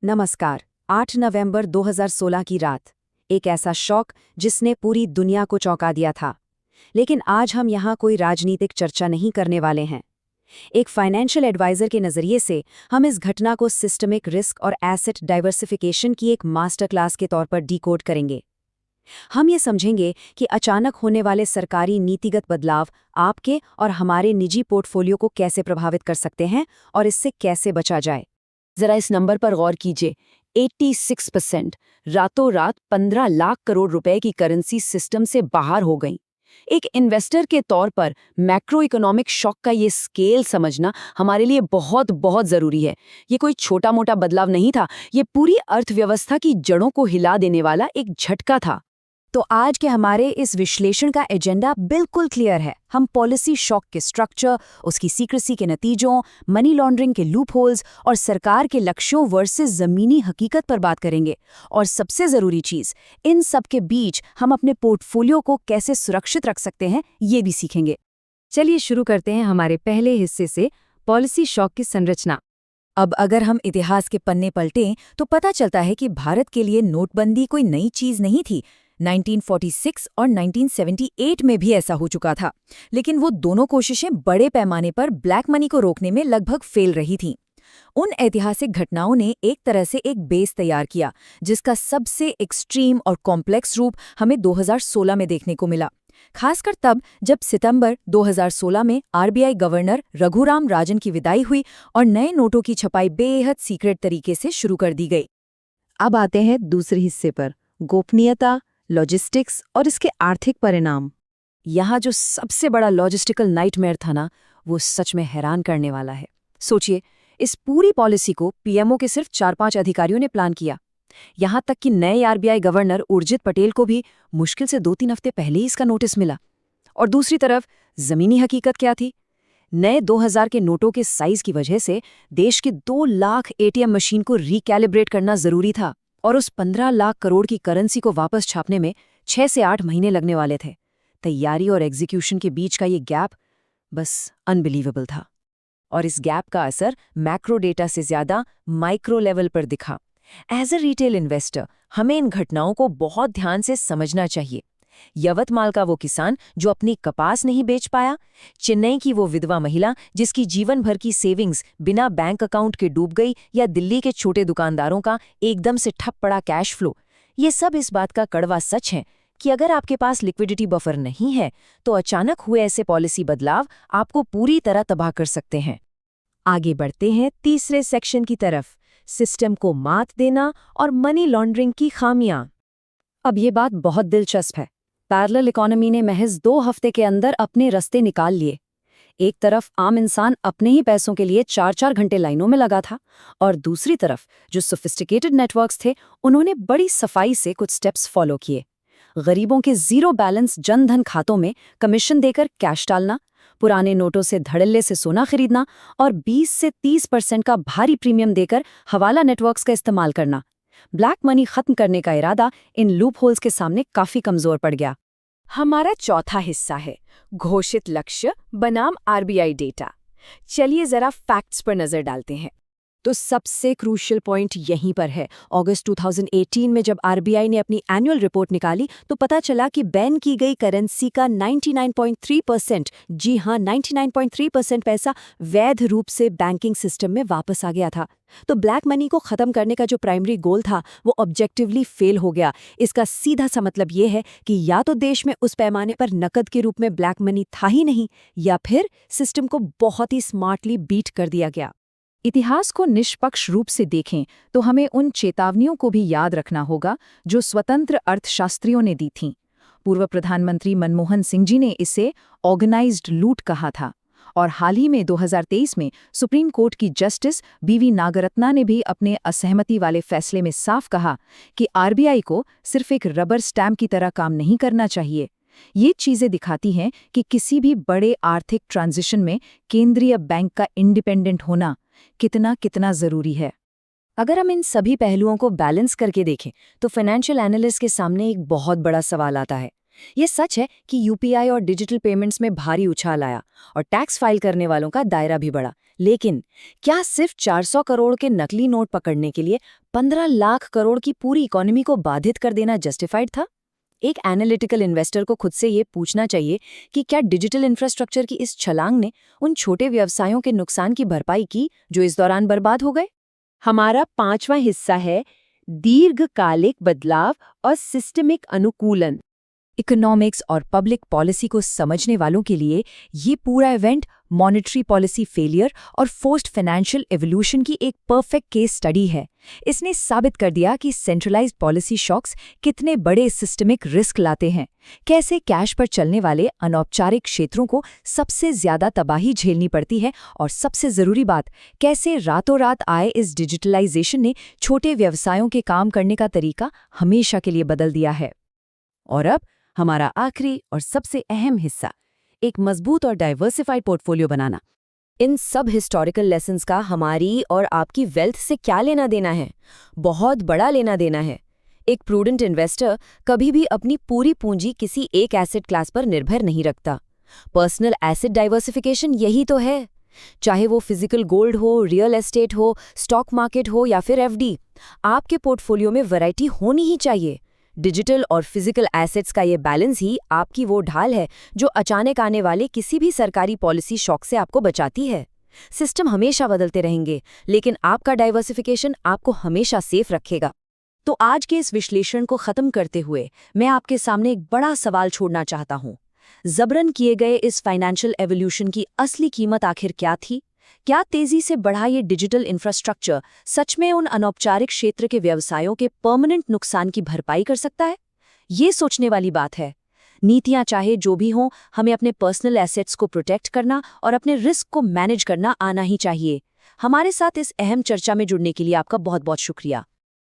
नमस्कार। 8 नवंबर 2016 की रात। एक ऐसा शौक जिसने पूरी दुनिया को चौंका दिया था। लेकिन आज हम यहाँ कोई राजनीतिक चर्चा नहीं करने वाले हैं। एक फाइनेंशियल एडवाइजर के नज़रिए से हम इस घटना को सिस्टमिक रिस्क और एसेट डाइवर्सिफिकेशन की एक मास्टर क्लास के तौर पर डिकोड करेंगे। हम ये समझेंगे कि अचानक होने वाले सरकारी नीतिगत बदलाव आपके और हमारे निजी पोर्टफोलियो को कैसे प्रभावित कर सकते हैं और इससे कैसे बचा जाए। जरा इस नंबर पर गौर कीजिए। 86% रातों रात 15 लाख करोड़ रुपए की करेंसी सिस्टम से बाहर हो गई। एक इन्वेस्टर के तौर पर मैक्रो इकोनॉमिक शॉक का ये स्केल समझना हमारे लिए बहुत बहुत जरूरी है। ये कोई छोटा मोटा बदलाव नहीं था, ये पूरी अर्थव्यवस्था की जड़ों को हिला देने वाला एक झटका था। तो आज के हमारे इस विश्लेषण का एजेंडा बिल्कुल क्लियर है। हम पॉलिसी शॉक के स्ट्रक्चर, उसकी सीक्रेसी के नतीजों, मनी लॉन्ड्रिंग के लूप होल्स और सरकार के लक्ष्यों वर्सेस जमीनी हकीकत पर बात करेंगे। और सबसे ज़रूरी चीज़, इन सब के बीच हम अपने पोर्टफोलियो को कैसे सुरक्षित रख सकते हैं, ये भी सीखेंगे। चलिए शुरू करते हैं हमारे पहले हिस्से से, पॉलिसी शॉक की संरचना। अब अगर हम इतिहास के पन्ने पलटें तो पता चलता है कि भारत के लिए नोटबंदी कोई नई चीज़ नहीं थी। 1946 और 1978 में भी ऐसा हो चुका था, लेकिन वो दोनों कोशिशें बड़े पैमाने पर ब्लैक मनी को रोकने में लगभग फेल रही थीं। उन ऐतिहासिक घटनाओं ने एक तरह से एक बेस तैयार किया, जिसका सबसे एक्सट्रीम और कॉम्प्लेक्स रूप हमें 2016 में देखने को मिला। खासकर तब जब सितंबर 2016 में आरबीआई गवर्नर रघुराम राजन की विदाई हुई और नए नोटों की छपाई बेहद सीक्रेट तरीके से शुरू कर दी गई। अब आते हैं दूसरे हिस्से पर, गोपनीयता, लॉजिस्टिक्स और इसके आर्थिक परिणाम। यहाँ जो सबसे बड़ा लॉजिस्टिकल नाइटमेयर था ना, वो सच में हैरान करने वाला है। सोचिए, इस पूरी पॉलिसी को पीएमओ के सिर्फ 4-5 अधिकारियों ने प्लान किया। यहाँ तक कि नए आरबीआई गवर्नर उर्जित पटेल को भी मुश्किल से 2-3 हफ्ते पहले ही इसका नोटिस मिला। और दूसरी तरफ जमीनी हकीकत क्या थी? नए 2000 के नोटों के साइज की वजह से देश के 2 लाख एटीएम मशीन को रिकैलिब्रेट करना जरूरी था, और उस 15 लाख करोड़ की करेंसी को वापस छापने में 6 से 8 महीने लगने वाले थे। तैयारी और एग्जीक्यूशन के बीच का ये गैप बस अनबिलीवेबल था। और इस गैप का असर मैक्रो डेटा से ज्यादा माइक्रो लेवल पर दिखा। एज अ रिटेल इन्वेस्टर हमें इन घटनाओं को बहुत ध्यान से समझना चाहिए। यवतमाल का वो किसान जो अपनी कपास नहीं बेच पाया, चेन्नई की वो विधवा महिला जिसकी जीवन भर की सेविंग्स बिना बैंक अकाउंट के डूब गई, या दिल्ली के छोटे दुकानदारों का एकदम से ठप पड़ा कैश फ्लो, ये सब इस बात का कड़वा सच है कि अगर आपके पास लिक्विडिटी बफर नहीं है तो अचानक हुए ऐसे पॉलिसी बदलाव आपको पूरी तरह तबाह कर सकते हैं। आगे बढ़ते हैं तीसरे सेक्शन की तरफ, सिस्टम को मात देना और मनी लॉन्ड्रिंग की खामियां। अब ये बात बहुत दिलचस्प है। पैरेलल इकोनॉमी ने महज 2 हफ्ते के अंदर अपने रास्ते निकाल लिए। एक तरफ आम इंसान अपने ही पैसों के लिए 4-4 घंटे लाइनों में लगा था, और दूसरी तरफ जो सोफिस्टिकेटेड नेटवर्क्स थे, उन्होंने बड़ी सफाई से कुछ स्टेप्स फॉलो किए। गरीबों के जीरो बैलेंस जनधन खातों में कमीशन देकर कैश डालना, पुराने नोटों से धड़ल्ले से सोना खरीदना और 20 से 30% का भारी प्रीमियम देकर हवाला नेटवर्क्स का इस्तेमाल करना। ब्लैक मनी खत्म करने का इरादा इन लूप होल्स के सामने काफी कमजोर पड़ गया। हमारा चौथा हिस्सा है घोषित लक्ष्य बनाम आरबीआई डेटा। चलिए जरा फैक्ट्स पर नजर डालते हैं। तो सबसे क्रूशियल पॉइंट यहीं पर है। अगस्त 2018 में जब आरबीआई ने अपनी एनुअल रिपोर्ट निकाली तो पता चला कि बैन की गई करेंसी का 99.3%, जी हाँ 99.3% पैसा वैध रूप से बैंकिंग सिस्टम में वापस आ गया था। तो ब्लैक मनी को खत्म करने का जो प्राइमरी गोल था वो ऑब्जेक्टिवली फेल हो गया। इसका सीधा सा मतलब ये है कि या तो देश में उस पैमाने पर नकद के रूप में ब्लैक मनी था ही नहीं, या फिर सिस्टम को बहुत ही स्मार्टली बीट कर दिया गया। इतिहास को निष्पक्ष रूप से देखें तो हमें उन चेतावनियों को भी याद रखना होगा जो स्वतंत्र अर्थशास्त्रियों ने दी थीं। पूर्व प्रधानमंत्री मनमोहन सिंह जी ने इसे ऑर्गेनाइज्ड लूट कहा था, और हाल ही में 2023 में सुप्रीम कोर्ट की जस्टिस बीवी नागरत्ना ने भी अपने असहमति वाले फैसले में साफ कहा कि आरबीआई को सिर्फ एक रबर स्टैम्प की तरह काम नहीं करना चाहिए। ये चीजें दिखाती हैं कि किसी भी बड़े आर्थिक ट्रांजिशन में केंद्रीय बैंक का इंडिपेंडेंट होना कितना जरूरी है। अगर हम इन सभी पहलुओं को बैलेंस करके देखें तो फाइनेंशियल एनालिस्ट के सामने एक बहुत बड़ा सवाल आता है ये सच है कि यूपीआई और डिजिटल पेमेंट्स में भारी उछाल आया और टैक्स फाइल करने वालों का दायरा भी बढ़ा। लेकिन क्या सिर्फ 400 करोड़ के नकली नोट पकड़ने के लिए 15 लाख करोड़ की पूरी इकोनॉमी को बाधित कर देना जस्टिफाइड था? एक एनालिटिकल इन्वेस्टर को खुद से ये पूछना चाहिए कि क्या डिजिटल इंफ्रास्ट्रक्चर की इस छलांग ने उन छोटे व्यवसायों के नुकसान की भरपाई की जो इस दौरान बर्बाद हो गए? हमारा 5वां हिस्सा है दीर्घकालिक बदलाव और सिस्टमिक अनुकूलन। इकोनॉमिक्स और पब्लिक पॉलिसी को समझने वालों के लिए ये पूरा इवेंट मॉनेटरी पॉलिसी फेलियर और फोर्स्ड फाइनेंशियल एवोल्यूशन की एक परफेक्ट केस स्टडी है। इसने साबित कर दिया कि सेंट्रलाइज्ड पॉलिसी शॉक्स कितने बड़े सिस्टमिक रिस्क लाते हैं, कैसे कैश पर चलने वाले अनौपचारिक क्षेत्रों को सबसे ज्यादा तबाही झेलनी पड़ती है और सबसे जरूरी बात, कैसे रातों रात आए इस डिजिटलाइजेशन ने छोटे व्यवसायों के काम करने का तरीका हमेशा के लिए बदल दिया है। और अब हमारा आखिरी और सबसे अहम हिस्सा, एक मजबूत और डाइवर्सिफाइड पोर्टफोलियो बनाना। इन सब हिस्टोरिकल लेसन्स का हमारी और आपकी वेल्थ से क्या लेना देना है? बहुत बड़ा लेना देना है। एक प्रूडेंट इन्वेस्टर कभी भी अपनी पूरी पूंजी किसी एक एसेट क्लास पर निर्भर नहीं रखता। पर्सनल एसेट डाइवर्सिफिकेशन यही तो है। चाहे वो फिजिकल गोल्ड हो, रियल एस्टेट हो, स्टॉक मार्केट हो या फिर एफडी, आपके पोर्टफोलियो में वैरायटी होनी ही चाहिए। डिजिटल और फिजिकल एसेट्स का ये बैलेंस ही आपकी वो ढाल है जो अचानक आने वाले किसी भी सरकारी पॉलिसी शॉक से आपको बचाती है। सिस्टम हमेशा बदलते रहेंगे, लेकिन आपका डाइवर्सिफिकेशन आपको हमेशा सेफ रखेगा। तो आज के इस विश्लेषण को खत्म करते हुए मैं आपके सामने एक बड़ा सवाल छोड़ना चाहता हूँ। जबरन किए गए इस फाइनेंशियल एवोल्यूशन की असली कीमत आखिर क्या थी? क्या तेजी से बढ़ा ये डिजिटल इंफ्रास्ट्रक्चर सच में उन अनौपचारिक क्षेत्र के व्यवसायों के परमानेंट नुकसान की भरपाई कर सकता है? ये सोचने वाली बात है। नीतियां चाहे जो भी हों, हमें अपने पर्सनल एसेट्स को प्रोटेक्ट करना और अपने रिस्क को मैनेज करना आना ही चाहिए। हमारे साथ इस अहम चर्चा में जुड़ने के लिए आपका बहुत बहुत शुक्रिया।